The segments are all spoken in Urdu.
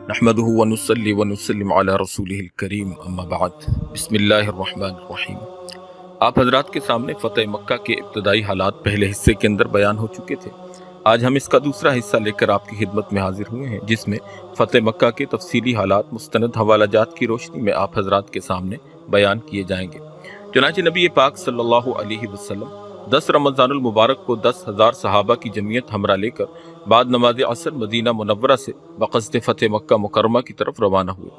نحمده ونصلي ونسلم علی رسوله الکریم اما بعد بسم اللہ الرحمن الرحیم۔ آپ حضرات کے سامنے فتح مکہ کے ابتدائی حالات پہلے حصے کے اندر بیان ہو چکے تھے۔ آج ہم اس کا دوسرا حصہ لے کر آپ کی خدمت میں حاضر ہوئے ہیں، جس میں فتح مکہ کے تفصیلی حالات مستند حوالہ جات کی روشنی میں آپ حضرات کے سامنے بیان کیے جائیں گے۔ چنانچہ نبی پاک صلی اللہ علیہ وسلم 10 رمضان المبارک کو 10,000 صحابہ کی جمعیت ہمراہ لے کر بعد نماز عصر مدینہ منورہ سے بقصد فتح مکہ مکرمہ کی طرف روانہ ہوئے۔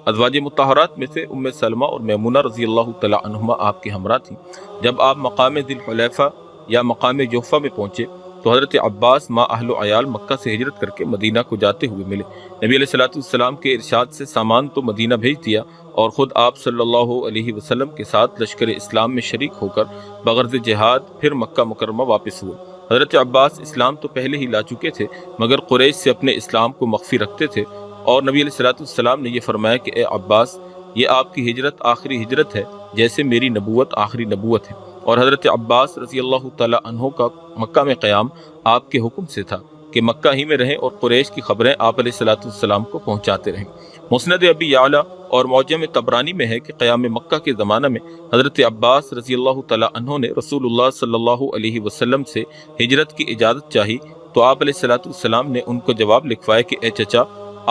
ازواج مطہرات میں سے ام سلمہ اور میمونہ رضی اللہ تعالی عنہما آپ کے ہمراہ تھیں۔ جب آپ مقام ذی الحلیفہ یا مقام جوفہ میں پہنچے تو حضرت عباس ما اہل و عیال مکہ سے ہجرت کر کے مدینہ کو جاتے ہوئے ملے۔ نبی علیہ السلام کے ارشاد سے سامان تو مدینہ بھیج دیا اور خود آپ صلی اللہ علیہ وسلم کے ساتھ لشکر اسلام میں شریک ہو کر بغرض جہاد پھر مکہ مکرمہ واپس ہوئے۔ حضرت عباس اسلام تو پہلے ہی لا چکے تھے، مگر قریش سے اپنے اسلام کو مخفی رکھتے تھے، اور نبی علیہ السلام نے یہ فرمایا کہ اے عباس، یہ آپ کی ہجرت آخری ہجرت ہے جیسے میری نبوت آخری نبوت ہے۔ اور حضرت عباس رضی اللہ تعالی عنہ کا مکہ میں قیام آپ کے حکم سے تھا کہ مکہ ہی میں رہیں اور قریش کی خبریں آپ علیہ السلام کو پہنچاتے رہیں۔ مسند ابی یعلا اور معجم طبرانی میں ہے کہ قیام مکہ کے زمانہ میں حضرت عباس رضی اللہ تعالی عنہ نے رسول اللہ صلی اللہ علیہ وسلم سے ہجرت کی اجازت چاہی تو آپ علیہ السلام نے ان کو جواب لکھوایا کہ اے چچا،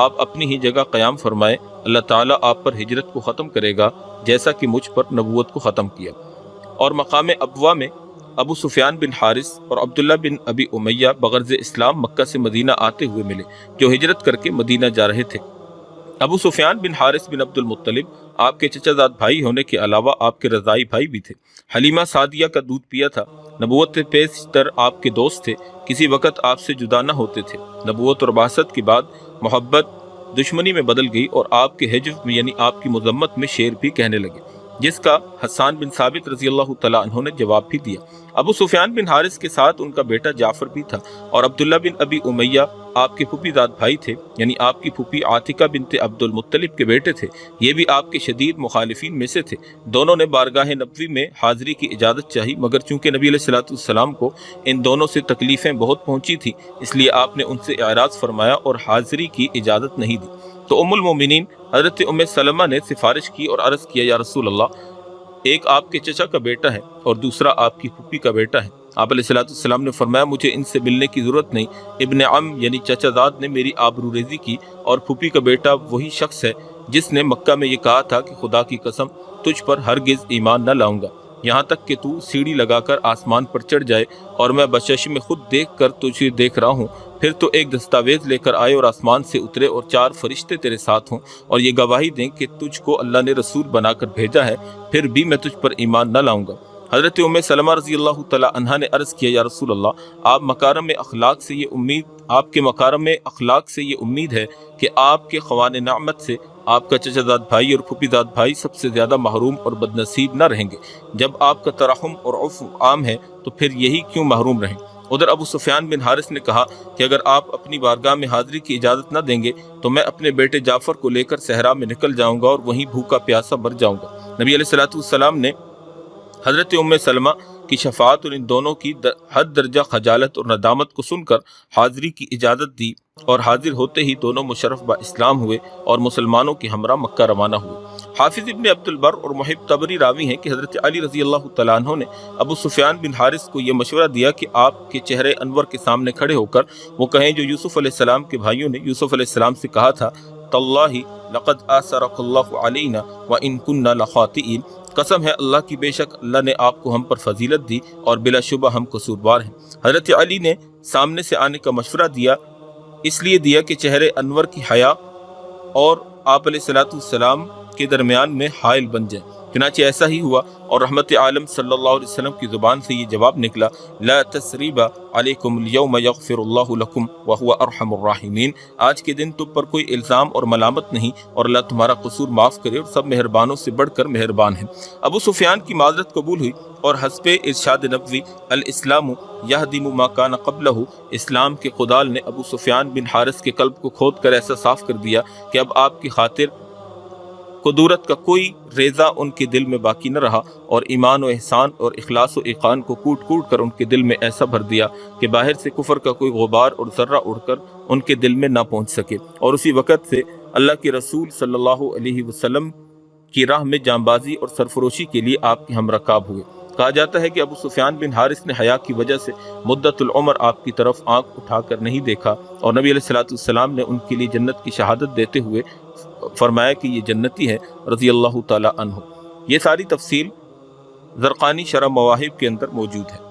آپ اپنی ہی جگہ قیام فرمائیں، اللہ تعالیٰ آپ پر ہجرت کو ختم کرے گا جیسا کہ مجھ پر نبوت کو ختم کیا۔ اور مقام ابوا میں ابو سفیان بن حارث اور عبداللہ بن ابی امیہ بغرض اسلام مکہ سے مدینہ آتے ہوئے ملے، جو ہجرت کر کے مدینہ جا رہے تھے۔ ابو سفیان بن حارث بن عبد المطلب آپ کے چچا زاد بھائی ہونے کے علاوہ آپ کے رضائی بھائی بھی تھے۔ حلیمہ سعدیہ کا دودھ پیا تھا، نبوت پیشتر آپ کے دوست تھے، کسی وقت آپ سے جدا نہ ہوتے تھے۔ نبوت اور بعثت کے بعد محبت دشمنی میں بدل گئی اور آپ کے حجب میں یعنی آپ کی مذمت میں شعر بھی کہنے لگے، جس کا حسان بن ثابت رضی اللہ تعالیٰ عنہ نے جواب بھی دیا۔ ابو سفیان بن حارث کے ساتھ ان کا بیٹا جعفر بھی تھا، اور عبداللہ بن ابی امیہ آپ کے پھوپھی زاد بھائی تھے، یعنی آپ کی پھوپھی عاتکہ بنت عبد المطلب کے بیٹے تھے، یہ بھی آپ کے شدید مخالفین میں سے تھے۔ دونوں نے بارگاہ نبوی میں حاضری کی اجازت چاہی، مگر چونکہ نبی علیہ السلام کو ان دونوں سے تکلیفیں بہت پہنچی تھی، اس لیے آپ نے ان سے اعراض فرمایا اور حاضری کی اجازت نہیں دی۔ تو ام المومنین حضرت ام سلمہ نے سفارش کی اور عرض کیا، یا رسول اللہ، ایک آپ کے چچا کا بیٹا ہے اور دوسرا آپ کی پھوپھی کا بیٹا ہے۔ آپ علیہ السلام نے فرمایا، مجھے ان سے ملنے کی ضرورت نہیں، ابن عم یعنی چچا زاد نے میری آبرو ریزی کی، اور پھوپھی کا بیٹا وہی شخص ہے جس نے مکہ میں یہ کہا تھا کہ خدا کی قسم تجھ پر ہرگز ایمان نہ لاؤں گا، یہاں تک کہ تو سیڑھی لگا کر آسمان پر چڑھ جائے اور میں بچشم خود دیکھ کر تجھے دیکھ رہا ہوں، پھر تو ایک دستاویز لے کر آئے اور آسمان سے اترے اور 4 فرشتے تیرے ساتھ ہوں اور یہ گواہی دیں کہ تجھ کو اللہ نے رسول بنا کر بھیجا ہے، پھر بھی میں تجھ پر ایمان نہ لاؤں گا۔ حضرت ام سلمہ رضی اللہ تعالی عنہا نے عرض کیا، یا رسول اللہ، آپ کے مکارم اخلاق سے یہ امید ہے کہ آپ کے خوان نعمت سے آپ کا چچا زاد بھائی اور پھوپھی زاد بھائی سب سے زیادہ محروم اور بدنصیب نہ رہیں گے۔ جب آپ کا ترحم اور عفو عام ہے تو پھر یہی کیوں محروم رہیں؟ ادھر ابو سفیان بن حارث نے کہا کہ اگر آپ اپنی بارگاہ میں حاضری کی اجازت نہ دیں گے تو میں اپنے بیٹے جعفر کو لے کر صحرا میں نکل جاؤں گا اور وہیں بھوکا پیاسا مر جاؤں گا۔ نبی علیہ السلام نے حضرت ام سلمہ کی شفاعت اور ان دونوں کی حد درجہ خجالت اور ندامت کو سن کر حاضری کی اجازت دی، اور حاضر ہوتے ہی دونوں مشرف با اسلام ہوئے اور مسلمانوں کے ہمراہ مکہ روانہ ہوئے۔ حافظ ابن عبد البر اور محب طبری راوی ہیں کہ حضرت علی رضی اللہ تعالیٰ عنہ نے ابو سفیان بن حارث کو یہ مشورہ دیا کہ آپ کے چہرے انور کے سامنے کھڑے ہو کر وہ کہیں جو یوسف علیہ السلام کے بھائیوں نے یوسف علیہ السلام سے کہا تھا، تاللہ لقد آثرک اللہ علینا وان کننا لخاطئین، قسم ہے اللہ کی، بے شک اللہ نے آپ کو ہم پر فضیلت دی اور بلا شبہ ہم قصوروار ہیں۔ حضرت علی نے سامنے سے آنے کا مشورہ دیا، اس لیے دیا کہ چہرے انور کی حیا اور آپ علیہ السلام کے درمیان میں حائل بن جائے۔ چنانچہ ایسا ہی ہوا اور رحمت عالم صلی اللہ علیہ وسلم کی زبان سے یہ جواب نکلا، لا تثریب علیکم اليوم یغفر اللہ لکم وہو ارحم الراحمین، آج کے دن تم پر کوئی الزام اور ملامت نہیں اور اللہ تمہارا قصور معاف کرے اور سب مہربانوں سے بڑھ کر مہربان ہے۔ ابو سفیان کی معذرت قبول ہوئی اور حسب ارشاد نبوی الاسلام یہدم ما کان قبلہ، اسلام کے خدال نے ابو سفیان بن حارث کے قلب کو کھود کر ایسا صاف کر دیا کہ اب آپ کی خاطر قدورت کا کوئی ریزہ ان کے دل میں باقی نہ رہا، اور ایمان و احسان اور اخلاص و ایقان کو کوٹ کوٹ کر ان کے دل میں ایسا بھر دیا کہ باہر سے کفر کا کوئی غبار اور ذرہ اڑ کر ان کے دل میں نہ پہنچ سکے، اور اسی وقت سے اللہ کے رسول صلی اللہ علیہ وسلم کی راہ میں جانبازی اور سرفروشی کے لیے آپ کے ہم رکاب ہوئے۔ کہا جاتا ہے کہ ابو سفیان بن حارث نے حیا کی وجہ سے مدت العمر آپ کی طرف آنکھ اٹھا کر نہیں دیکھا، اور نبی علیہ الصلوۃ والسلام نے ان کے لیے جنت کی شہادت دیتے ہوئے فرمایا کہ یہ جنتی ہے رضی اللہ تعالی عنہ۔ یہ ساری تفصیل زرقانی شرح مواہب کے اندر موجود ہے۔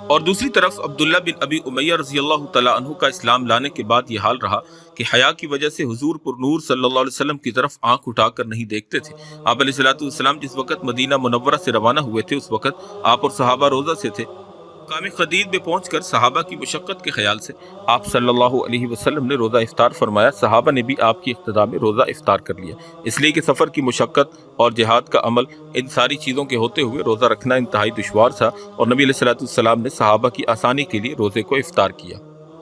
اور دوسری طرف عبداللہ بن ابی امیہ رضی اللہ تعالیٰ عنہ کا اسلام لانے کے بعد یہ حال رہا کہ حیا کی وجہ سے حضور پر نور صلی اللہ علیہ وسلم کی طرف آنکھ اٹھا کر نہیں دیکھتے تھے۔ آپ علیہ الصلوۃ والسلام جس وقت مدینہ منورہ سے روانہ ہوئے تھے اس وقت آپ اور صحابہ روزہ سے تھے۔ مقام خدید میں پہنچ کر صحابہ کی مشقت کے خیال سے آپ صلی اللہ علیہ وسلم نے روزہ افطار فرمایا۔ صحابہ نے بھی آپ کی اقتداء میں روزہ افطار کر لیا، اس لیے کہ سفر کی مشقت اور جہاد کا عمل ان ساری چیزوں کے ہوتے ہوئے روزہ رکھنا انتہائی دشوار تھا، اور نبی علیہ الصلوۃ والسلام نے صحابہ کی آسانی کے لیے روزے کو افطار کیا۔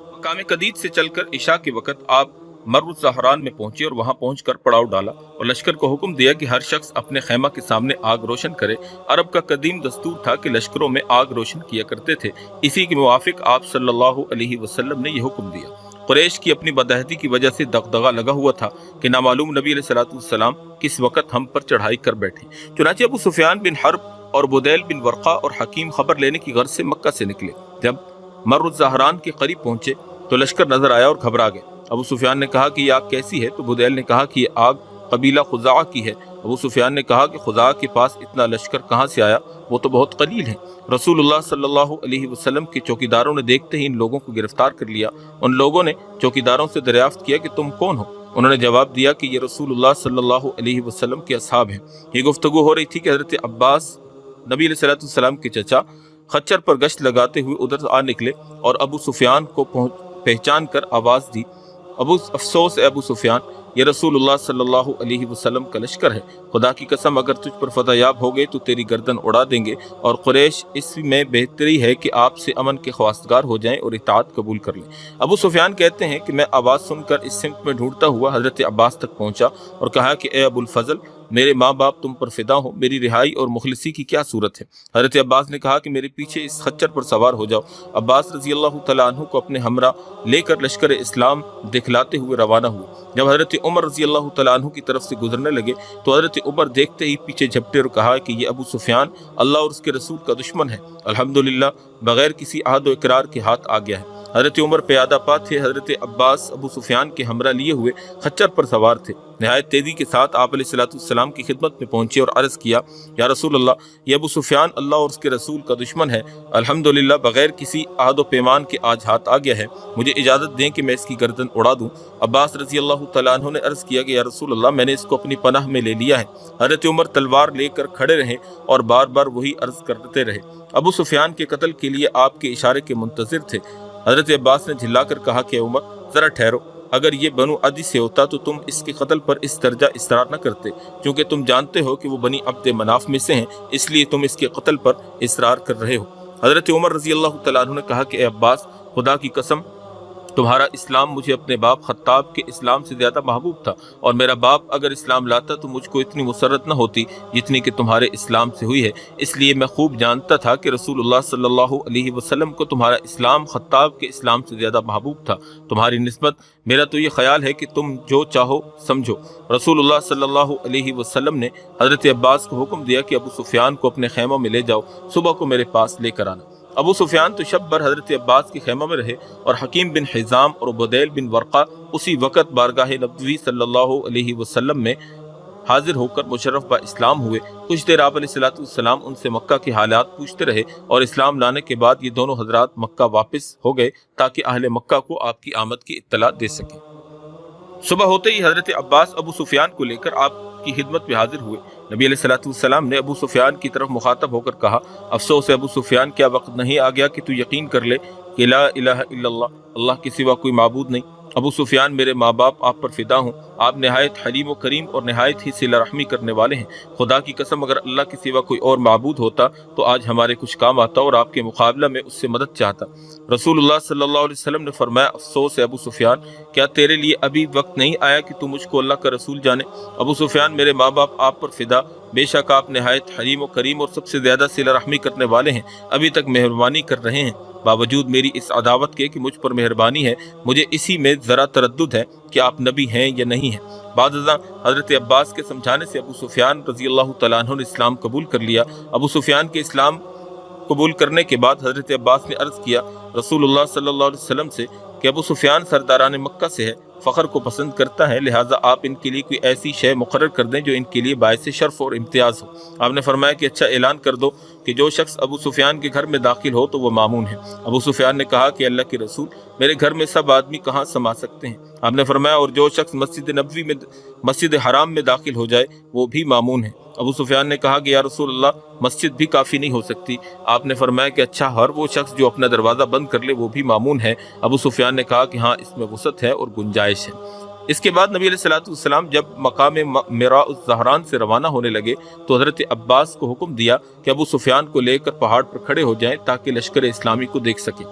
مقام قدید سے چل کر عشاء کے وقت آپ مر الزہران میں پہنچے اور وہاں پہنچ کر پڑاؤ ڈالا اور لشکر کو حکم دیا کہ ہر شخص اپنے خیمہ کے سامنے آگ روشن کرے۔ عرب کا قدیم دستور تھا کہ لشکروں میں آگ روشن کیا کرتے تھے، اسی کے موافق آپ صلی اللہ علیہ وسلم نے یہ حکم دیا۔ قریش کی اپنی بدعہدی کی وجہ سے دغدغہ لگا ہوا تھا کہ نامعلوم نبی علیہ الصلوۃ والسلام کس وقت ہم پر چڑھائی کر بیٹھے۔ چنانچہ ابو سفیان بن حرب اور بدیل بن ورقہ اور حکیم خبر لینے کی غرض سے مکہ سے نکلے۔ جب مر الزہران کے قریب پہنچے تو لشکر نظر آیا اور گھبرا گئے۔ ابو سفیان نے کہا کہ یہ آگ کیسی ہے؟ تو بدیل نے کہا کہ یہ آگ قبیلہ خزاعہ کی ہے۔ ابو سفیان نے کہا کہ خزاعہ کے پاس اتنا لشکر کہاں سے آیا؟ وہ تو بہت قلیل ہیں۔ رسول اللہ صلی اللہ علیہ وسلم کے چوکیداروں نے دیکھتے ہی ان لوگوں کو گرفتار کر لیا۔ ان لوگوں نے چوکیداروں سے دریافت کیا کہ تم کون ہو؟ انہوں نے جواب دیا کہ یہ رسول اللہ صلی اللہ علیہ وسلم کے اصحاب ہیں۔ یہ گفتگو ہو رہی تھی کہ حضرت عباس نبی علیہ الصلوۃ والسلام کے چچا خچر پر گشت لگاتے ہوئے ادھر آ نکلے اور ابو سفیان کو پہچان کر آواز دی، افسوس اے ابو سفیان، یہ رسول اللہ صلی اللہ علیہ وسلم کا لشکر ہے۔ خدا کی قسم اگر تجھ پر فتح یاب ہو گئے تو تیری گردن اڑا دیں گے، اور قریش اس میں بہتری ہے کہ آپ سے امن کے خواستگار ہو جائیں اور اطاعت قبول کر لیں۔ ابو سفیان کہتے ہیں کہ میں آواز سن کر اس سمت میں ڈھونڈتا ہوا حضرت عباس تک پہنچا اور کہا کہ اے ابو الفضل، میرے ماں باپ تم پر فدا ہو، میری رہائی اور مخلصی کی کیا صورت ہے؟ حضرت عباس نے کہا کہ میرے پیچھے اس خچر پر سوار ہو جاؤ۔ عباس رضی اللہ تعالیٰ عنہ کو اپنے ہمراہ لے کر لشکر اسلام دکھلاتے ہوئے روانہ ہوئے۔ جب حضرت عمر رضی اللہ تعالیٰ عنہ کی طرف سے گزرنے لگے تو حضرت عمر دیکھتے ہی پیچھے جھپٹے اور کہا کہ یہ ابو سفیان اللہ اور اس کے رسول کا دشمن ہے، الحمدللہ بغیر کسی عہد و اقرار کے ہاتھ آ گیا ہے۔ حضرت عمر پیادہ پا تھے، حضرت عباس ابو سفیان کے ہمراہ لیے ہوئے خچر پر سوار تھے۔ نہایت تیزی کے ساتھ آپ علیہ الصلوۃ والسلام کی خدمت میں پہنچے اور عرض کیا، یا رسول اللہ، یہ ابو سفیان اللہ اور اس کے رسول کا دشمن ہے، الحمدللہ بغیر کسی عہد و پیمان کے آج ہاتھ آ گیا ہے، مجھے اجازت دیں کہ میں اس کی گردن اڑا دوں۔ عباس رضی اللہ تعالیٰ عنہ نے عرض کیا کہ یا رسول اللہ، میں نے اس کو اپنی پناہ میں لے لیا ہے۔ حضرت عمر تلوار لے کر کھڑے رہے اور بار بار وہی عرض کرتے رہے۔ ابو سفیان کے قتل کے لیے آپ کے اشارے کے منتظر تھے۔ حضرت عباس نے جھلا کر کہا کہ عمر ذرا ٹھہرو، اگر یہ بنو عدی سے ہوتا تو تم اس کے قتل پر اس درجہ اصرار نہ کرتے، چونکہ تم جانتے ہو کہ وہ بنی عبد مناف میں سے ہیں، اس لیے تم اس کے قتل پر اصرار کر رہے ہو۔ حضرت عمر رضی اللہ تعالیٰ عنہ نے کہا کہ اے عباس، خدا کی قسم تمہارا اسلام مجھے اپنے باپ خطاب کے اسلام سے زیادہ محبوب تھا، اور میرا باپ اگر اسلام لاتا تو مجھ کو اتنی مسرت نہ ہوتی جتنی کہ تمہارے اسلام سے ہوئی ہے، اس لیے میں خوب جانتا تھا کہ رسول اللہ صلی اللہ علیہ وسلم کو تمہارا اسلام خطاب کے اسلام سے زیادہ محبوب تھا۔ تمہاری نسبت میرا تو یہ خیال ہے کہ تم جو چاہو سمجھو۔ رسول اللہ صلی اللہ علیہ وسلم نے حضرت عباس کو حکم دیا کہ ابو سفیان کو اپنے خیمہ میں لے جاؤ، صبح کو میرے پاس لے کر آنا۔ ابو سفیان تو شب بھر حضرت عباس کے خیمہ میں رہے، اور حکیم بن حزام اور بدیل بن ورقہ اسی وقت بارگاہ نبوی صلی اللہ علیہ وسلم میں حاضر ہو کر مشرف با اسلام ہوئے۔ کچھ دیر آپ علیہ الصلوۃ والسلام ان سے مکہ کے حالات پوچھتے رہے، اور اسلام لانے کے بعد یہ دونوں حضرات مکہ واپس ہو گئے تاکہ اہل مکہ کو آپ کی آمد کی اطلاع دے سکیں۔ صبح ہوتے ہی حضرت عباس ابو سفیان کو لے کر آپ کی خدمت میں حاضر ہوئے۔ نبی علیہ الصلوۃ والسلام نے ابو سفیان کی طرف مخاطب ہو کر کہا، افسوس ہے ابو سفیان، کیا وقت نہیں آ گیا کہ تو یقین کر لے کہ لا الہ الا اللہ، اللہ کے سوا کوئی معبود نہیں؟ ابو سفیان، میرے ماں باپ آپ پر فدا ہوں، آپ نہایت حلیم و کریم اور نہایت ہی صلہ رحمی کرنے والے ہیں۔ خدا کی قسم اگر اللہ کے سوا کوئی اور معبود ہوتا تو آج ہمارے کچھ کام آتا اور آپ کے مقابلہ میں اس سے مدد چاہتا۔ رسول اللہ صلی اللہ علیہ وسلم نے فرمایا، افسوس ہے ابو سفیان، کیا تیرے لیے ابھی وقت نہیں آیا کہ تو مجھ کو اللہ کا رسول جانے؟ ابو سفیان، میرے ماں باپ آپ پر فدا، بے شک آپ نہایت حلیم و کریم اور سب سے زیادہ صلہ رحمی کرنے والے ہیں، ابھی تک مہربانی کر رہے ہیں، باوجود میری اس عداوت کے کہ مجھ پر مہربانی ہے، مجھے اسی میں ذرا تردد ہے کہ آپ نبی ہیں یا نہیں ہیں۔ بعد ازاں حضرت عباس کے سمجھانے سے ابو سفیان رضی اللہ تعالیٰ عنہ نے اسلام قبول کر لیا۔ ابو سفیان کے اسلام قبول کرنے کے بعد حضرت عباس نے عرض کیا رسول اللہ صلی اللہ علیہ وسلم سے کہ ابو سفیان سرداران مکہ سے ہے، فخر کو پسند کرتا ہے، لہٰذا آپ ان کے لیے کوئی ایسی شے مقرر کر دیں جو ان کے لیے باعث شرف اور امتیاز ہو۔ آپ نے فرمایا کہ اچھا اعلان کر دو کہ جو شخص ابو سفیان کے گھر میں داخل ہو تو وہ مامون ہے۔ ابو سفیان نے کہا کہ اللہ کے رسول، میرے گھر میں سب آدمی کہاں سما سکتے ہیں؟ آپ نے فرمایا اور جو شخص مسجد حرام میں داخل ہو جائے وہ بھی مامون ہے۔ ابو سفیان نے کہا کہ یا رسول اللہ، مسجد بھی کافی نہیں ہو سکتی؟ آپ نے فرمایا کہ اچھا ہر وہ شخص جو اپنا دروازہ بند کر لے وہ بھی مامون ہے۔ ابو سفیان نے کہا کہ ہاں، اس میں وسعت ہے اور گنجائش ہے۔ اس کے بعد نبی علیہ الصلوۃ والسلام جب مقام میراء الزہران سے روانہ ہونے لگے تو حضرت عباس کو حکم دیا کہ ابو سفیان کو لے کر پہاڑ پر کھڑے ہو جائیں تاکہ لشکر اسلامی کو دیکھ سکیں۔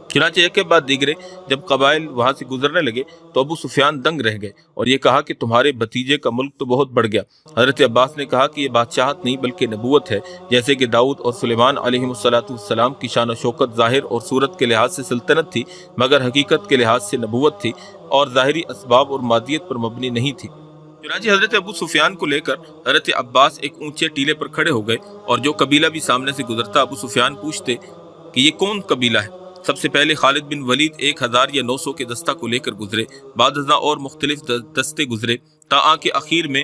چنانچہ ایک کے بعد دیگرے جب قبائل وہاں سے گزرنے لگے تو ابو سفیان دنگ رہ گئے اور یہ کہا کہ تمہارے بھتیجے کا ملک تو بہت بڑھ گیا۔ حضرت عباس نے کہا کہ یہ بادشاہت نہیں بلکہ نبوت ہے، جیسے کہ داؤد اور سلیمان علیہ السلام کی شان و شوکت ظاہر اور صورت کے لحاظ سے سلطنت تھی، مگر حقیقت کے لحاظ سے نبوت تھی اور ظاہری اسباب اور مادیت پر مبنی نہیں تھی۔ چنانچہ حضرت ابو سفیان کو لے کر حضرت عباس ایک اونچے ٹیلے پر کھڑے ہو گئے اور جو قبیلہ بھی سامنے سے گزرتا ابو سفیان پوچھتے کہ یہ کون قبیلہ ہے۔ سب سے پہلے خالد بن ولید 1000 یا 900 کے دستہ کو لے کر گزرے، بعد ازاں اور مختلف دستے گزرے، تاآں کہ آخر میں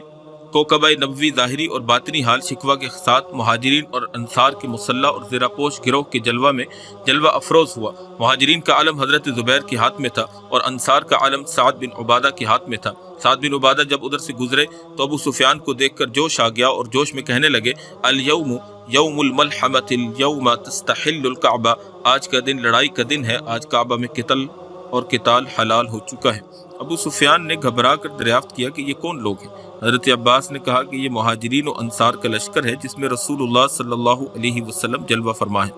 کوکبہ نبوی ظاہری اور باطنی حال شکوہ کے ساتھ مہاجرین اور انصار کے مسلح اور زرہ پوش گروہ کے جلوہ افروز ہوا۔ مہاجرین کا علم حضرت زبیر کے ہاتھ میں تھا اور انصار کا علم سعد بن عبادہ کے ہاتھ میں تھا۔ سعد بن عبادہ جب ادھر سے گزرے تو ابو سفیان کو دیکھ کر جوش آ گیا اور جوش میں کہنے لگے الیوم یوم الملحمۃ الیوم تستحل الکعبہ، آج کا دن لڑائی کا دن ہے، آج کعبہ میں قتل اور قتال حلال ہو چکا ہے۔ ابو سفیان نے گھبرا کر دریافت کیا کہ یہ کون لوگ ہیں؟ حضرت عباس نے کہا کہ یہ مہاجرین و انصار کا لشکر ہے جس میں رسول اللہ صلی اللہ علیہ وسلم جلوہ فرما ہے۔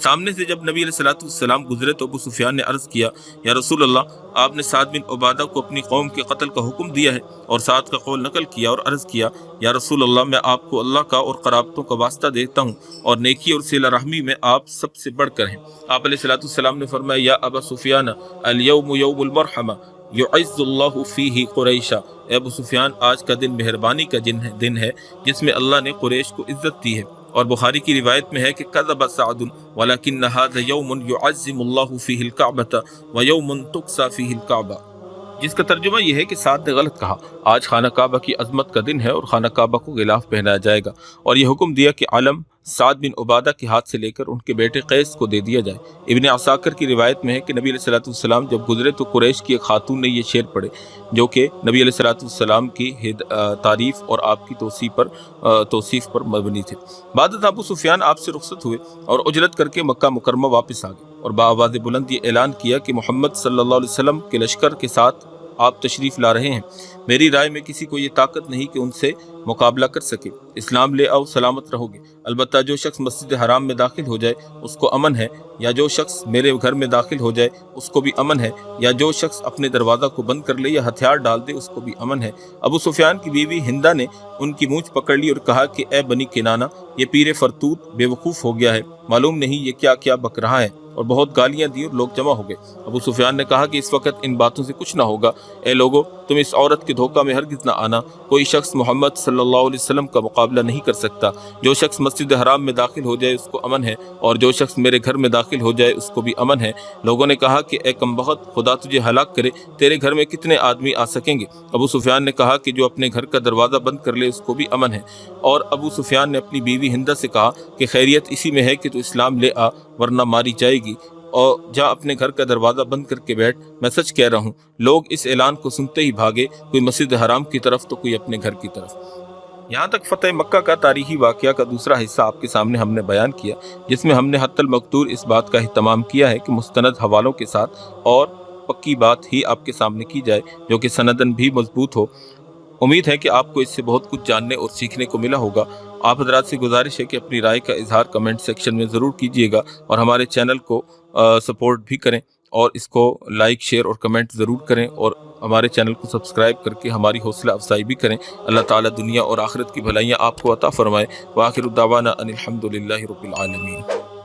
سامنے سے جب نبی علیہ الصلوۃ والسلام گزرے تو ابو سفیان نے عرض کیا یا رسول اللہ، آپ نے سعد بن عبادہ کو اپنی قوم کے قتل کا حکم دیا ہے، اور سعد کا قول نقل کیا اور عرض کیا یا رسول اللہ، میں آپ کو اللہ کا اور قرابتوں کا واسطہ دیتا ہوں اور نیکی اور صلہ رحمی میں آپ سب سے بڑھ کر ہیں۔ آپ علیہ الصلوۃ والسلام نے فرمایا یا ابا سفیان الیوم یوم المرحمہ یعز اللہ فیہ قریشا، اے ابو سفیان، آج کا دن مہربانی کا دن ہے جس میں اللہ نے قریش کو عزت دی ہے۔ اور بخاری کی روایت میں ہے کہ کذب سعد ولکن ھذا یوم یعظم اللہ فیہ الکعبۃ ویوم تقصی فیہ الکعبہ، جس کا ترجمہ یہ ہے کہ سعد نے غلط کہا، آج خانہ کعبہ کی عظمت کا دن ہے اور خانہ کعبہ کو غلاف پہنایا جائے گا، اور یہ حکم دیا کہ علم سعد بن عبادہ کے ہاتھ سے لے کر ان کے بیٹے قیس کو دے دیا جائے۔ ابن عساکر کی روایت میں ہے کہ نبی علیہ الصلوۃ والسلام جب گزرے تو قریش کی ایک خاتون نے یہ شعر پڑھے جو کہ نبی علیہ الصلوۃ والسلام کی تعریف اور آپ کی توصیف پر مبنی تھے۔ بعد ازاں ابو سفیان آپ سے رخصت ہوئے اور اجرت کر کے مکہ مکرمہ واپس آ گئے اور بآواز بلند یہ اعلان کیا کہ محمد صلی اللہ علیہ وسلم کے لشکر کے ساتھ آپ تشریف لا رہے ہیں۔ میری رائے میں کسی کو یہ طاقت نہیں کہ ان سے مقابلہ کر سکے۔ اسلام لے آؤ، سلامت رہو گے۔ البتہ جو شخص مسجد حرام میں داخل ہو جائے اس کو امن ہے، یا جو شخص میرے گھر میں داخل ہو جائے اس کو بھی امن ہے، یا جو شخص اپنے دروازہ کو بند کر لے یا ہتھیار ڈال دے اس کو بھی امن ہے۔ ابو سفیان کی بیوی ہندہ نے ان کی مونچھ پکڑ لی اور کہا کہ اے بنی کنانہ، یہ پیر فرتوت بے وقوف ہو گیا ہے، معلوم نہیں یہ کیا کیا بک رہا ہے، اور بہت گالیاں دی اور لوگ جمع ہو گئے۔ ابو سفیان نے کہا کہ اس وقت ان باتوں سے کچھ نہ ہوگا، اے لوگو، تم اس عورت کے دھوکہ میں ہرگز نہ آنا، کوئی شخص محمد صلی اللہ علیہ وسلم کا مقابلہ نہیں کر سکتا، جو شخص مسجد حرام میں داخل ہو جائے اس کو امن ہے، اور جو شخص میرے گھر میں داخل ہو جائے اس کو بھی امن ہے۔ لوگوں نے کہا کہ اے کمبخت، خدا تجھے ہلاک کرے، تیرے گھر میں کتنے آدمی آ سکیں گے؟ ابو سفیان نے کہا کہ جو اپنے گھر کا دروازہ بند کر لے اس کو بھی امن ہے۔ اور ابو سفیان نے اپنی بیوی ہندہ سے کہا کہ خیریت اسی میں ہے کہ تو اسلام لے آ، ورنہ ماری جائے گی، اور جا اپنے گھر کا دروازہ بند کر کے بیٹھ، میں سچ کہہ رہا ہوں۔ لوگ اس اعلان کو سنتے ہی بھاگے، کوئی مسجد حرام کی طرف تو کوئی اپنے گھر کی طرف۔ یہاں تک فتح مکہ کا تاریخی واقعہ کا دوسرا حصہ آپ کے سامنے ہم نے بیان کیا، جس میں ہم نے حتی المقدور اس بات کا اہتمام کیا ہے کہ مستند حوالوں کے ساتھ اور پکی بات ہی آپ کے سامنے کی جائے جو کہ سندن بھی مضبوط ہو۔ امید ہے کہ آپ کو اس سے بہت کچھ جاننے اور سیکھنے کو ملا ہوگا۔ آپ حضرات سے گزارش ہے کہ اپنی رائے کا اظہار کمنٹ سیکشن میں ضرور کیجیے گا، اور ہمارے چینل کو سپورٹ بھی کریں، اور اس کو لائک، شیئر اور کمنٹ ضرور کریں، اور ہمارے چینل کو سبسکرائب کر کے ہماری حوصلہ افزائی بھی کریں۔ اللہ تعالیٰ دنیا اور آخرت کی بھلائیاں آپ کو عطا فرمائے۔ وآخر دعوانا ان الحمد للہ رب العالمین۔